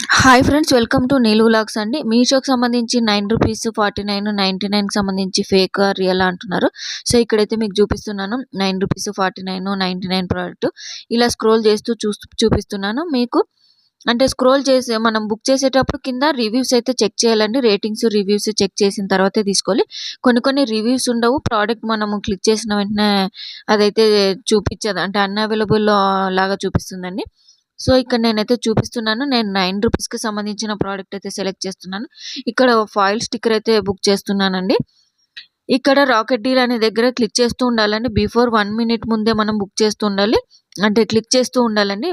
Hi friends, welcome to Neelu vlogs అండి. మీషోకి సంబంధించి ₹9, 49, 99కి సంబంధించి ఫేక్ రియల్ అంటున్నారు. సో ఇక్కడైతే మీకు చూపిస్తున్నాను. ₹9, 49, 99 ప్రోడక్ట్ ఇలా స్క్రోల్ చేస్తూ చూపిస్తున్నాను మీకు. అంటే స్క్రోల్ చేసి మనం బుక్ చేసేటప్పుడు కింద రివ్యూస్ అయితే చెక్ చేయాలండి. రేటింగ్స్, రివ్యూస్ చెక్ చేసిన తర్వాతే తీసుకోవాలి. కొన్ని రివ్యూస్ ఉండవు. ప్రోడక్ట్ మనము క్లిక్ చేసిన వెంటనే అదైతే చూపించదు, అంటే అన్‌అవైలబుల్ లాగా చూపిస్తుందండి. సో ఇక్కడ నేనైతే చూపిస్తున్నాను. నేను ₹9కి సంబంధించిన ప్రోడక్ట్ అయితే సెలెక్ట్ చేస్తున్నాను. ఇక్కడ ఫాయిల్ స్టిక్కర్ అయితే బుక్ చేస్తున్నానండి. ఇక్కడ రాకెట్ డీల్ అనే దగ్గర క్లిక్ చేస్తూ ఉండాలండి. బిఫోర్ 1 మినిట్ ముందే మనం బుక్ చేస్తూ ఉండాలి. అంటే క్లిక్ చేస్తూ ఉండాలండి.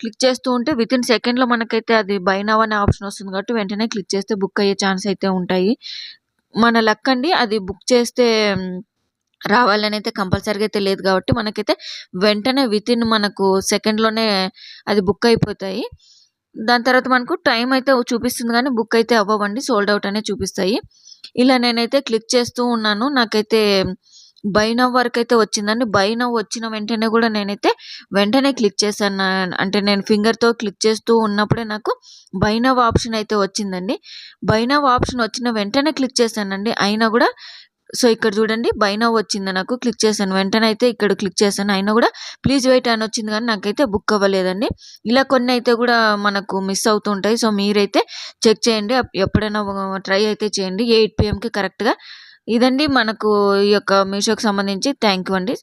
క్లిక్ చేస్తూ ఉంటే వితిన్ సెకండ్‌లో మనకైతే అది బై నౌ అనే ఆప్షన్ వస్తుంది కాబట్టి వెంటనే క్లిక్ చేస్తే బుక్ అయ్యే ఛాన్స్ అయితే ఉంటాయి. మన లక్ అండి. అది బుక్ చేస్తే రావాలనైతే కంపల్సరీగా అయితే లేదు కాబట్టి మనకైతే వెంటనే వితిన్ మనకు సెకండ్‌లోనే అది బుక్ అయిపోతాయి. దాని తర్వాత మనకు టైం అయితే చూపిస్తుంది గానీ బుక్ అయితే అవ్వవండి. సోల్డ్ ఔట్ అనే చూపిస్తాయి. ఇలా నేనైతే క్లిక్ చేస్తూ ఉన్నాను. నాకైతే బై నౌ వరకైతే వచ్చిందండి. బై నౌ వచ్చిన వెంటనే గూడా నేనైతే వెంటనే క్లిక్ చేశాను. అంటే నేను ఫింగర్‌తో క్లిక్ చేస్తూ ఉన్నప్పుడే నాకు బై నౌ ఆప్షన్ అయితే వచ్చిందండి. బై నౌ ఆప్షన్ వచ్చిన వెంటనే క్లిక్ చేశానండి. అయినా గూడా సో ఇక్కడ చూడండి, బై నౌ వచ్చింది నాకు. క్లిక్ చేశాను. వెంటనే అయితే ఇక్కడ క్లిక్ చేశాను. అయినా గూడా ప్లీజ్ వెయిట్ అని వచ్చింది గానీ నాకైతే బుక్ అవ్వలేదండి. ఇలా కొన్నైతే గూడా మనకు మిస్ అవుతూ ఉంటాయి. సో మీరైతే చెక్ చేయండి. ఎప్పుడైనా ట్రై అయితే చేయండి. 8 పీఎంకి కరెక్ట్‌గా. ఇదండి మనకు ఈ యొక్క మీషోకి సంబంధించి. థ్యాంక్ యూ అండి.